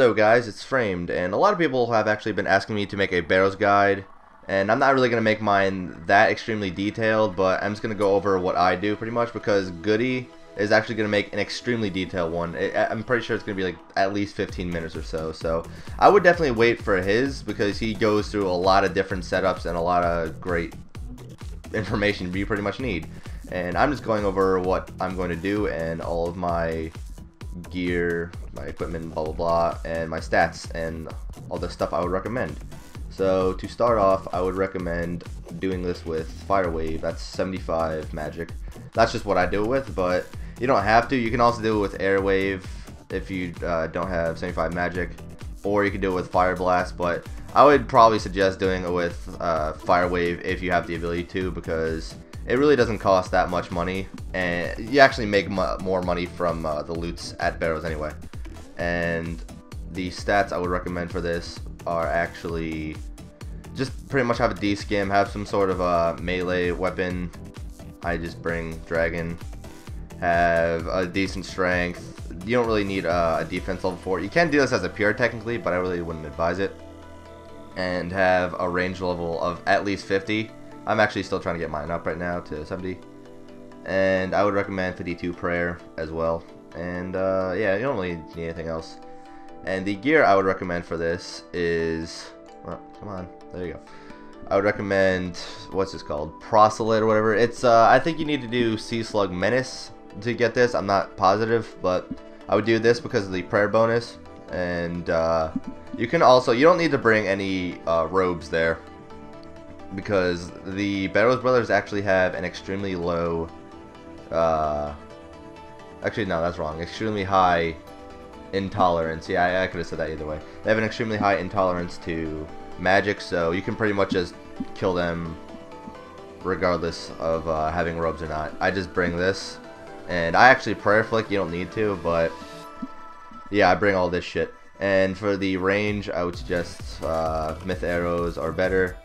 Hello guys, it's Framed, and a lot of people have actually been asking me to make a Barrows guide, and I'm not really going to make mine that extremely detailed, but I'm just going to go over what I do pretty much, because Goody is actually going to make an extremely detailed one. I'm pretty sure it's going to be like at least 15 minutes or so, so I would definitely wait for his, because he goes through a lot of different setups and a lot of great information you pretty much need. And I'm just going over what I'm going to do and all of my gear, my equipment, blah blah blah, and my stats and all the stuff I would recommend. So to start off, I would recommend doing this with Fire Wave. That's 75 magic. That's just what I do it with, but you don't have to. You can also do it with Air Wave if you don't have 75 magic, or you can do it with Fire Blast, but I would probably suggest doing it with Fire Wave if you have the ability to, because it really doesn't cost that much money, and you actually make more money from the loots at Barrows anyway. And the stats I would recommend for this are actually just pretty much have a D-skim, have some sort of a melee weapon. I just bring Dragon. Have a decent strength. You don't really need a defense level 4. You can do this as a pure technically, but I really wouldn't advise it. And have a range level of at least 50. I'm actually still trying to get mine up right now to 70. And I would recommend 52 prayer as well. And yeah, you don't really need anything else. And the gear I would recommend for this is, well, come on, there you go. I would recommend, what's this called? Proselyte or whatever. It's I think you need to do Sea Slug Menace to get this. I'm not positive, but I would do this because of the prayer bonus. And you can also, you don't need to bring any robes there, because the Barrows brothers actually have an extremely low, actually no, that's wrong, extremely high intolerance. Yeah, I could have said that either way. They have an extremely high intolerance to magic, so you can pretty much just kill them regardless of having robes or not. I just bring this, and I actually prayer flick, you don't need to, but yeah, I bring all this shit. And for the range, I would suggest myth arrows are better.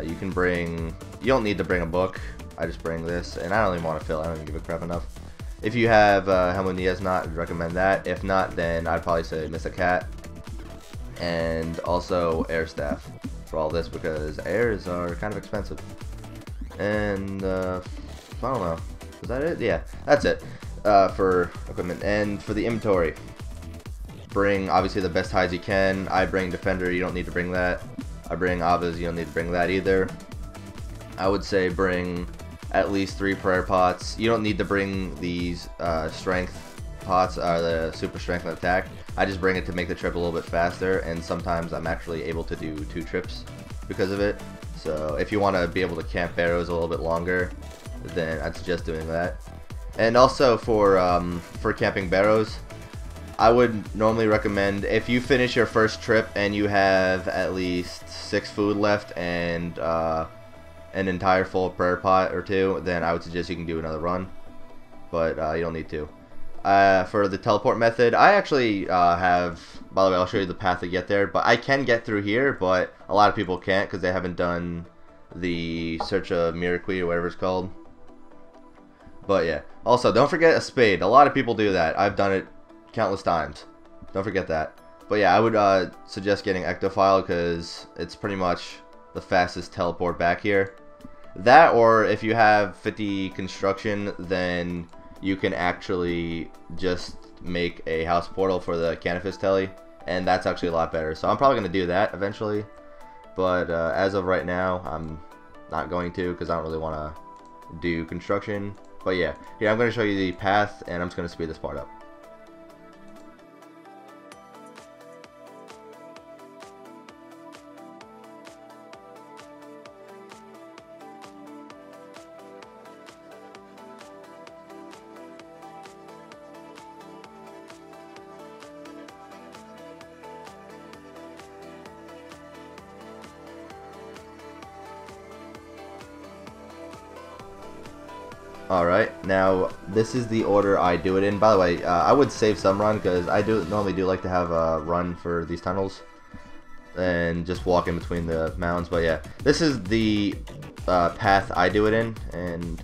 You can bring, you don't need to bring a book. I just bring this, and I don't even want to fill. I don't even give a crap enough. If you have Helmonias not, I'd recommend that. If not, then I'd probably say miss a cat. And also air staff for all this, because airs are kind of expensive. And I don't know. Is that it? Yeah, that's it for equipment. And for the inventory, bring obviously the best hides you can. I bring defender. You don't need to bring that. I bring Avas, you don't need to bring that either. I would say bring at least 3 prayer pots. You don't need to bring these strength pots, the super strength and attack. I just bring it to make the trip a little bit faster, and sometimes I'm actually able to do 2 trips because of it. So if you want to be able to camp Barrows a little bit longer, then I'd suggest doing that. And also for camping Barrows, I would normally recommend, if you finish your first trip and you have at least 6 food left and an entire full prayer pot or 2, then I would suggest you can do another run, but you don't need to. For the teleport method, I actually have, by the way, I'll show you the path to get there, but I can get through here, but a lot of people can't because they haven't done the Search of Miracle or whatever it's called. But yeah, also don't forget a spade. A lot of people do that. I've done it countless times. Don't forget that. But yeah, I would suggest getting Ectophile because it's pretty much the fastest teleport back here. That, or if you have 50 construction, then you can actually just make a house portal for the Canifis Telly, and that's actually a lot better. So I'm probably going to do that eventually, but as of right now, I'm not going to, because I don't really want to do construction. But yeah, here I'm going to show you the path, and I'm just going to speed this part up. Alright, now this is the order I do it in. By the way, I would save some run because I normally do like to have a run for these tunnels and just walk in between the mounds. But yeah, this is the path I do it in, and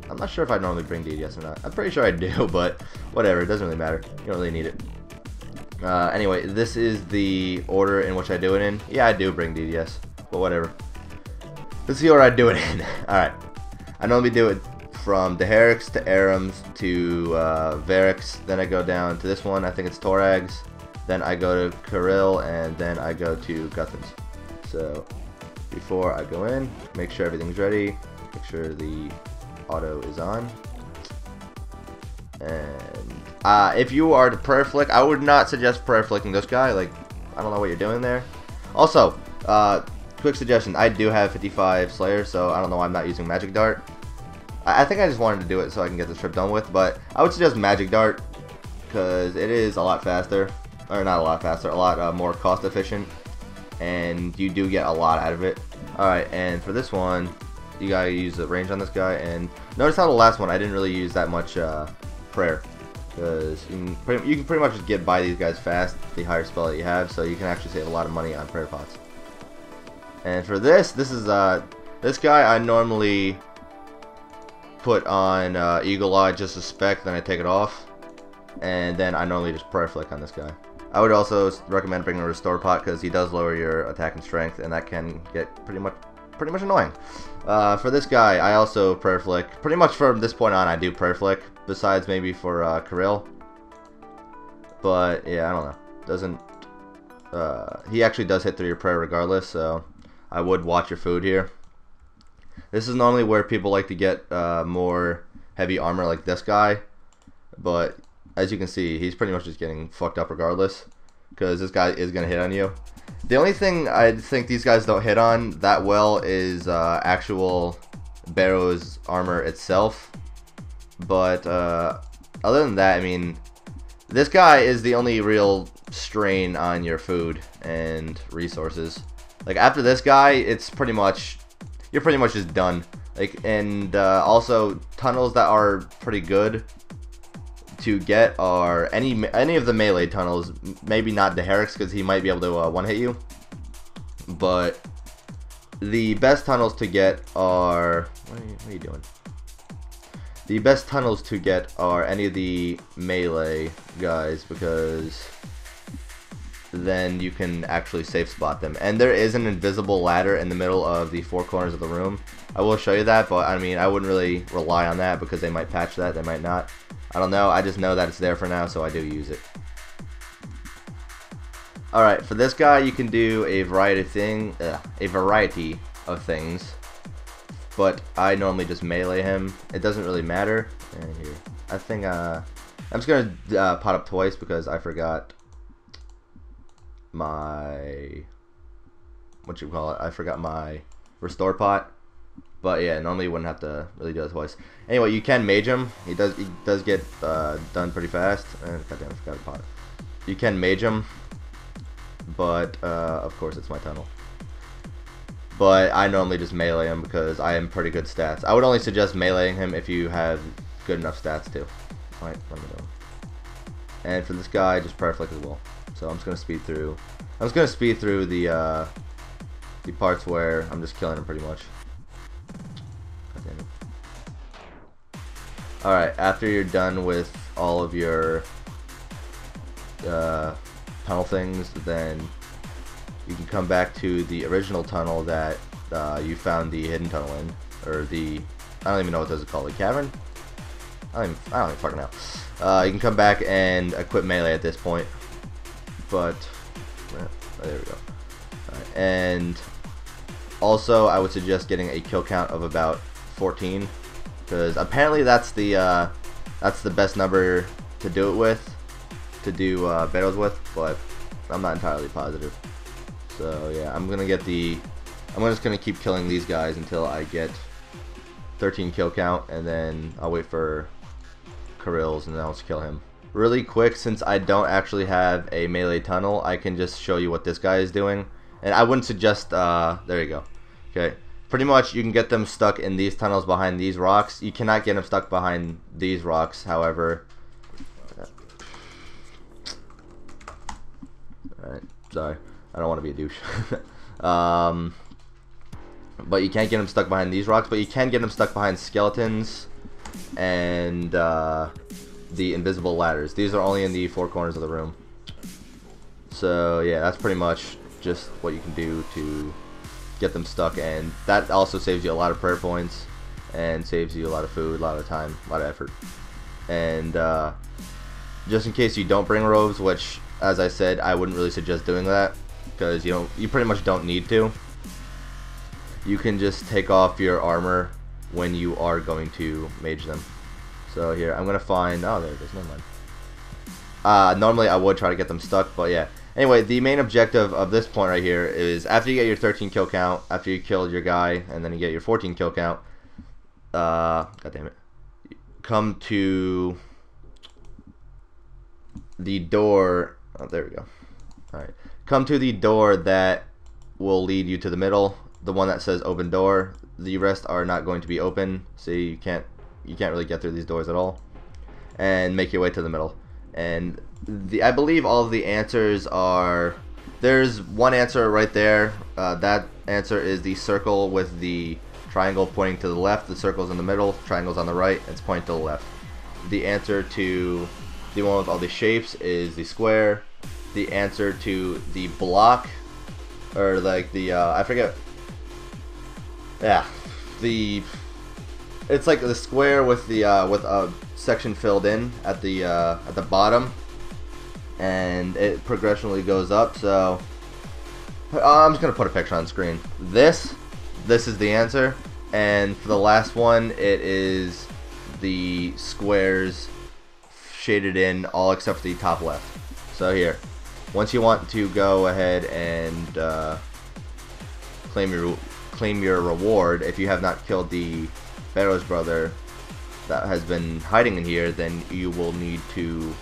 I'm not sure if I normally bring DDS or not. I'm pretty sure I do, but whatever, it doesn't really matter. You don't really need it. Anyway, this is the order in which I do it in. Yeah, I do bring DDS, but whatever. This is the order I do it in. Alright. I normally do it from Deherix to Arams to Varix, then I go down to this one, I think it's Torags, then I go to Kirill, and then I go to Guthans. So, before I go in, make sure everything's ready, make sure the auto is on. And if you are to prayer flick, I would not suggest prayer flicking this guy. Like, I don't know what you're doing there. Also, quick suggestion, I do have 55 Slayer, so I don't know why I'm not using Magic Dart. I think I just wanted to do it so I can get this trip done with, but I would suggest Magic Dart because it is a lot faster, or not a lot faster, a lot more cost efficient, and you do get a lot out of it. Alright, and for this one, you gotta use the range on this guy, and notice how the last one I didn't really use that much prayer, because you can pretty much just get by these guys fast, the higher spell that you have, so you can actually save a lot of money on prayer pots. And for this is this guy I normally put on Eagle Eye just a spec, then I take it off, and then I normally just prayer flick on this guy. I would also recommend bringing a restore pot because he does lower your attack and strength, and that can get pretty much annoying. For this guy, I also prayer flick. Pretty much from this point on, I do prayer flick. Besides maybe for Kirill, but yeah, I don't know. Doesn't he actually does hit through your prayer regardless? So I would watch your food here. This is normally where people like to get more heavy armor like this guy, but as you can see, he's pretty much just getting fucked up regardless, because this guy is going to hit on you. The only thing I think these guys don't hit on that well is actual Barrows armor itself, but other than that, I mean, this guy is the only real strain on your food and resources. Like, after this guy, it's pretty much, you're pretty much just done. Like, and also tunnels that are pretty good to get are any of the melee tunnels. Maybe not Deherix because he might be able to one hit you, but the best tunnels to get are what are you doing? The best tunnels to get are any of the melee guys, because then you can actually safe spot them. And there is an invisible ladder in the middle of the four corners of the room. I will show you that, but I mean, I wouldn't really rely on that because they might patch that, they might not. I don't know, I just know that it's there for now, so I do use it. Alright, for this guy you can do a variety of things, but I normally just melee him. It doesn't really matter. And here, I think I'm just gonna pot up twice because I forgot my I forgot my restore pot. But yeah, normally you wouldn't have to really do it twice. Anyway, you can mage him. He does get done pretty fast. Goddamn, I forgot the pot. You can mage him, but of course it's my tunnel. But I normally just melee him because I am pretty good stats. I would only suggest meleeing him if you have good enough stats too. Alright, let me know. And for this guy, just prayer flick as well. So I'm just gonna speed through. I'm just gonna speed through the parts where I'm just killing him pretty much. Alright, after you're done with all of your tunnel things, then you can come back to the original tunnel that you found the hidden tunnel in, or the, I don't even know what those are called, the cavern? I don't even fucking know. You can come back and equip melee at this point, but there we go. Right, and also I would suggest getting a kill count of about 14, because apparently that's the best number to do it with, to do battles with, but I'm not entirely positive. So yeah, I'm just gonna keep killing these guys until I get 13 kill count, and then I'll wait for Kirill's and then I'll just kill him. Really quick, since I don't actually have a melee tunnel, I can just show you what this guy is doing. And I wouldn't suggest, there you go. Okay, pretty much you can get them stuck in these tunnels behind these rocks. You cannot get them stuck behind these rocks, however. Alright, sorry. I don't want to be a douche. But you can't get them stuck behind these rocks, but you can get them stuck behind skeletons and the invisible ladders. These are only in the four corners of the room. So yeah, that's pretty much just what you can do to get them stuck, and that also saves you a lot of prayer points and saves you a lot of food, a lot of time, a lot of effort. And just in case you don't bring robes, which as I said, I wouldn't really suggest doing that because you pretty much don't need to. You can just take off your armor when you are going to mage them. So here, I'm gonna find, oh there it is, never mind. Normally I would try to get them stuck, but yeah. Anyway, the main objective of this point right here is after you get your 13 kill count, after you killed your guy, and then you get your 14 kill count, god damn it, come to the door, oh there we go, alright, come to the door that will lead you to the middle, the one that says open door. The rest are not going to be open, so you can't really get through these doors at all, and make your way to the middle. And I believe all of the answers are, there's one answer right there, that answer is the circle with the triangle pointing to the left, the circle's in the middle, triangle's on the right, it's pointing to the left. The answer to the one with all the shapes is the square. The answer to the block, or like the, I forget, yeah, it's like the square with a section filled in at the bottom, and it progressionally goes up. So I'm just gonna put a picture on screen. This is the answer, and for the last one, it is the squares shaded in all except for the top left. So here, once you want to go ahead and claim your reward, if you have not killed the Barrows brother that has been hiding in here, then you will need to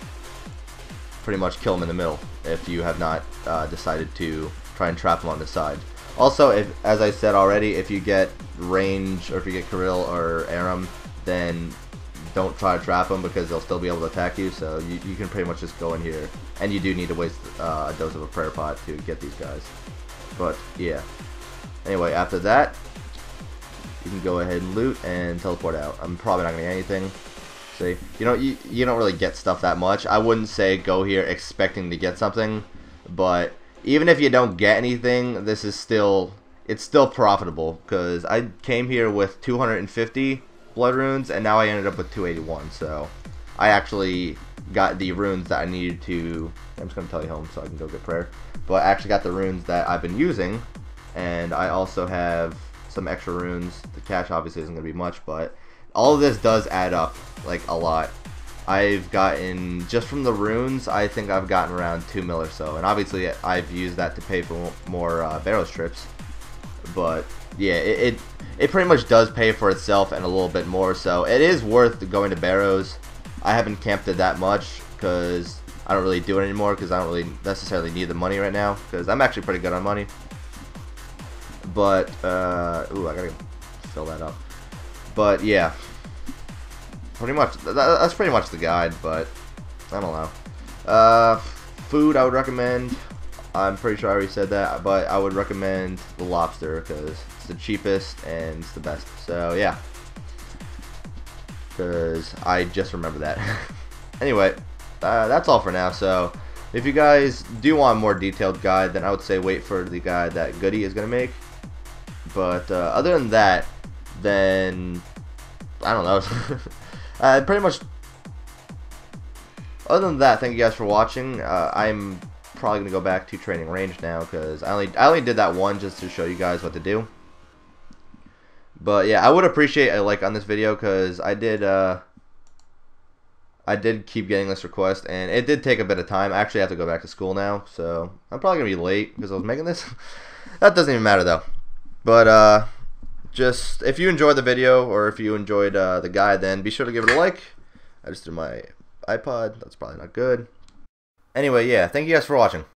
pretty much kill him in the middle if you have not decided to try and trap him on the side. Also, as I said already, if you get range, or if you get Kirill or Aram, then don't try to trap them because they'll still be able to attack you, so you can pretty much just go in here, and you do need to waste a dose of a prayer pot to get these guys. But yeah, anyway, after that you can go ahead and loot and teleport out. I'm probably not gonna get anything. See, you don't really get stuff that much. I wouldn't say go here expecting to get something, but even if you don't get anything, this is it's still profitable, because I came here with 250 blood runes and now I ended up with 281, so I actually got the runes that I needed to, I'm just gonna tell you home so I can go get prayer, but I actually got the runes that I've been using, and I also have some extra runes. The cash obviously isn't gonna be much, but all of this does add up like a lot. I've gotten, just from the runes, I think I've gotten around 2 mil or so, and obviously I've used that to pay for more Barrows trips, but yeah, it pretty much does pay for itself and a little bit more, so it is worth going to Barrows. I haven't camped it that much because I don't really do it anymore, because I don't really necessarily need the money right now, because I'm actually pretty good on money. But ooh, I gotta fill that up. But yeah, pretty much that's pretty much the guide. But I don't know. Food I would recommend, I'm pretty sure I already said that, but I would recommend the lobster because it's the cheapest and it's the best. So yeah, because I just remember that. Anyway, that's all for now. So if you guys do want a more detailed guide, then I would say wait for the guide that Goody is gonna make. But other than that, then I don't know. Pretty much. Other than that, thank you guys for watching. I'm probably gonna go back to training range now because I only did that one just to show you guys what to do. But yeah, I would appreciate a like on this video because I did keep getting this request and it did take a bit of time. I actually have to go back to school now, so I'm probably gonna be late because I was making this. That doesn't even matter though. But just if you enjoyed the video or if you enjoyed the guide, then be sure to give it a like. I just threw my iPod. That's probably not good. Anyway, yeah, thank you guys for watching.